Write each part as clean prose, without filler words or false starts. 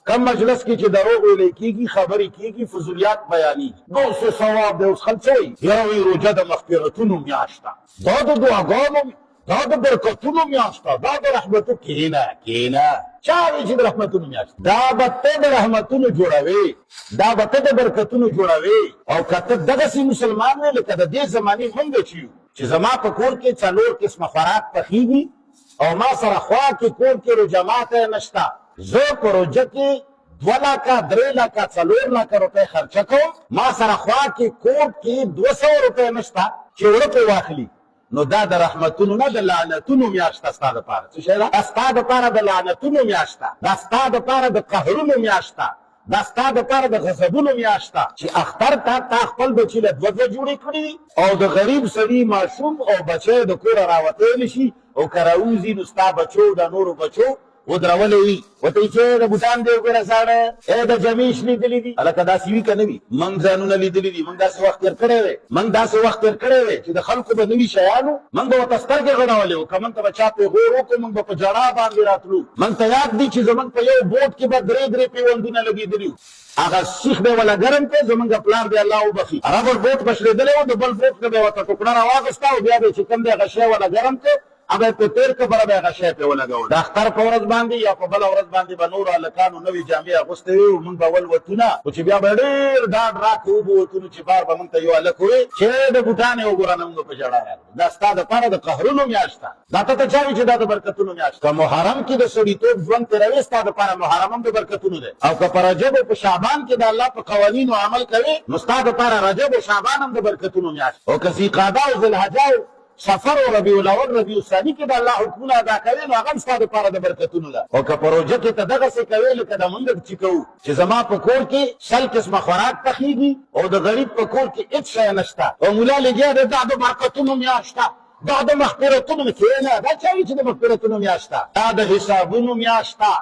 کم مجلس کې چې دروغ ویل کېږي خبرې کېږي فضولیات بیانېږي 200 ثواب دی. اوس خلک څه وایي یاره وایي روژه د مغفرتونو میاشت ده، دا د دعاګانو دا د برکتونو میاشت ده، دا د رحمتو کېنه چا وایي چې د رحمتونو میاشت دا به ته د رحمتونو جوړوې، دا به ته د برکتونو جوړوې. او که ته دغسې مسلمان وې لکه د دې زمانې مونږ چې یو چې زما په کور کې 4 قسمه خوراک پخېږي او ما سره خوا کې کور کې روژه ماتی نشته، زه په روژه کې 2 لکه 3 لکه 4 لکه روپۍ خرچه کوم، ما سره خوا کې کور کې 200 روپۍ نشته چې وړه پرې واخلي، نو دا د رحمتونو نه د لعنتونو میاشت ده ستا دپاره. څه شی ده؟ دا ستا دپاره د لعنتونو میاشت ده، دا ستا دپاره د قهرونو میاشت ده، دا ستا دپاره د غضبونو میاشت ده چې اختر ته تا خپل بچي له 2 جوړې کړي او د غریب سړي ماشوم او بچی د کوره راوتلی شي او که راوځي نو ستا بچو د نورو بچو ودرولې وي ورته یې چې د بوټان دی وګوره زاړه د جمیش لیدلي دي. هلکه داسې وي که نه وي؟ موږ ځانونه لیدلي دي، موږ داسې وخت تېر کړی دی، موږ داسې وخت تېر کړی دی چې د خلکو به نوي شیانو موږ به ورته سترګې غړولې وو، که موږ ته به چا پیغور وکړو موږ به په ژړا باندې راتلو. موږ ته یاد دي چې زموږ په یو بوټ کې به 3 پیوندونه لګېدلي وو، هغه سیخ به ولا ګرم کړ، زمونږ پلار دی الله وبخي، هغه بوټ بشلېدلی و، د بل بوټ نه به ورته ټوکړه راواغېسته او بیا به چې کوم دی هغه شی ولا ګرم کړ هغه په تېر کبره به هغه شی پرې ولګول. د اختر په ورځ باندې یا په بله ورځ باندې به نورو هلکانو نوې جامې اغوستې وي او موږ به ولوتونه، خو چې بیا به ډېر ډاډ راکړو وبوتونو چې بار به موږ ته یو هلک ووایي چې د بوټانې وګوره نه موږ په ژړا راغلو. دا ستا دپاره د قهرونو میاشت ده، دا ته ته چا وایي چې دا د برکتونو میاشت ده؟ که محرم کې د سړیتوب ژوند تېروې ستا دپاره محرم هم د برکتونو دی، او که په رجب او په شعبان کې د الله په قوانینو عمل کوې نو ستا دپاره رجب او شعبان هم د برکتونو میاشت، او که ذیقعده او ذوالحجه سفر او ربیع الاول ربیع الثاني کې د الله حکمونه ادا کوي نو هغه هم ستا دپاره د برکتونو ده. او که په روژه کې ته دغسې کوې لکه د مونږ چې کوو چې زما په کور کې 100 قسمه خوراک پخېږي او د غریب په کور کې هېڅ شی نشته او ملا لګیا دی دا د برکتونو میاشت ده، دا د مغفرتونو کښېنه، دا چا وایي چې د مغفرتونو میاشت ده؟ دا د حسابونو میاشت ده،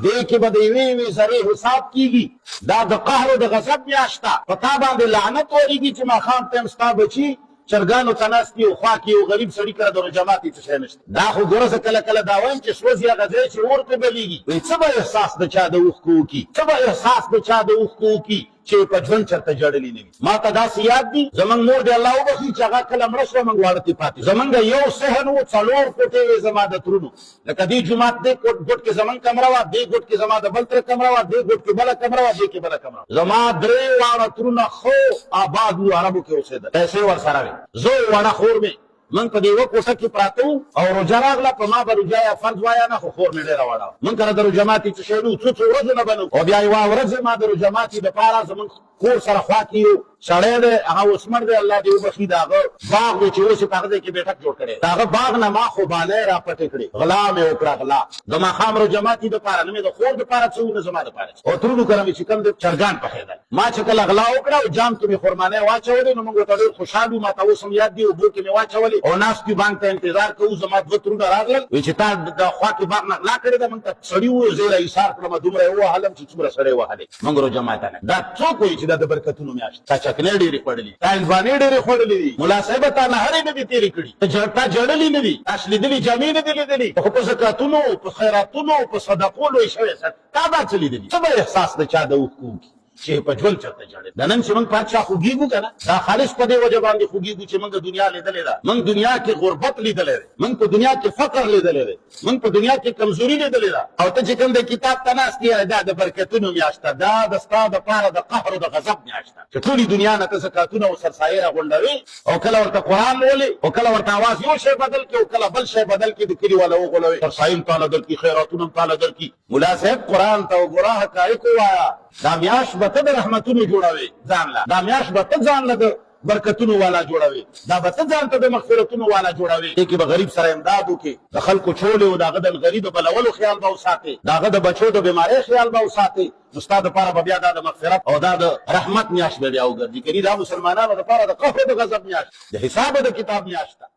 دې کې به د یوې یوې ذرې حساب کېږي، دا د قهر او د غضب میاشت ده، په تا باندې لعنت ورېږي چې ماښام ټایم ستا بچي چرګانو ته ناست دي او خوا کې یو غریب سړي کره د روژه ماتې څه شی نشته. دا خو ګوره زه کله کله دا وایم چې سوځي هغه ځای چې اور پرې بلېږي، وایي څه به احساس د چا د اوښکو وکړي، څه به احساس د چا د اوښکو وکړي چې په ژوند چېرته ژړلي نه وي. ما ته داسې یاد دي زموږ مور دی الله وبخي چې هغه کله مړه شوه موږ واړه ترې پاتې زموږ یو صحن و 4 کوټې وې زما د ترونو، لکه دې جومات دې ګوټ کې زموږ کمره وه، دې ګوټ کې زما د بل تره کمره وه، دې ګوټ کې بله کمره وه، دې کې بله کمره وه. زما 3 واړه ترونه ښه آباد وو، عربو کې اوسېدل، پیسې ورسره وې، زه واړه خور مې من په دې یوه کوټه کې پراته وو او روژه راغله په ما به روژه یا فرض وایه نه، خو خور مې ډېره وړه وه. من کله د روژه ماتې څه شی نه وو، څو ورځو نه به نه وو، او بیا یوه ورځ ما د روژه ماتې دپاره زموږ کور سره خوا کې یو سړی دی هغه عثمر دی الله دې وبخي، د هغه باغ دی چې اوس یې په هغه ځای کې بیټک جوړ کړی، د هغه باغ نه ما خوبانۍ را پټې کړې، غلا مې وکړه غلا، د ماښام روژه ماتې دپاره نه مې د خور دپاره څه وو نه زما دپاره څه، او ترونو کره مې چې کوم دی چرګان پخېدل، ما چې کله غلا وکړه او جام کې مې خرمانۍ واچولې نو موږ ورته ډېر خوشحال وو، ما ته اوس هم یاد دي اوبو کې مې واچولې او ناست یو بانک ته انتظار کوو، زما 2 ترونه راغلل وایي چې تا د خوا کې باغ نه غلا کړې ده، موږ ته سړي وویل زه یې ایثار کړم دومره یې ووهلم چې څومره سړی وهلی، موږ روژه ماته نه. دا څوک وایي چې دا د برکتونو میاشت؟ تا چکنۍ ډېرې خوړلي، تا هندوانې ډېرې خوړلې دي، ملا صاحبه تا نهرې نه دي تېرې کړي، تا ژړلي نه دي، تا شلېدلي جامې نه دي لیدلي، خو په زکاتونو په خیراتونو په صدقو لوی شوی تا دا څه لیدلي؟ څه به احساس د چا د اوښکو وکړي چې په ژوند چېرته ژړېد؟ د نن چې موږ پادشاه خوږېږو که نه دا خالص په دې وجه باندې خوږېږو چې موږ دنیا لیدلې ده، موږ دنیا کې غربت لیدلی دی، موږ په دنیا کې فقر لیدلی دی، موږ په دنیا کې کمزوري لیدلې ده، او ته چې کوم د کتاب ته ناست یې دا د برکتونو میاشت ده، دا د ستا دپاره د قهر او د غضب میاشت ده چې ټولې دنیا نه ته زکاتونه او سرسایې راغونډوې او کله ورته قرآن لولې او کله ورته اواز یو شی بدل کړي او کله بل شی بدل کړي، د کلي والا وغولوې، سرسایې هم تاله درکړي، خیراتونه هم تاله درکړي. ملا صاحب قرآن ته وګوره، حقایق ووایه، دا میاشت به ته د رحمتونو جوړوې ځان له، دا میاشت به ته ځان له د برکتونو والا جوړوي، دا به ته ځان ته د مغفرتونو والا جوړوي. دې کې به غریب سره امداد وکړي، د خلکو چولې او د هغه د غریب بلولو خیال به وساتې، د هغه د بچو د بیمارۍ خیال به وساتې، نو ستا دپاره به بیا دا د مغفرت او دا د رحمت میاشت به بیا وګرځي. کني دا مسلمانانو دپاره د قهر او د غضب میاشت، د حساب او د کتاب میاشت ده.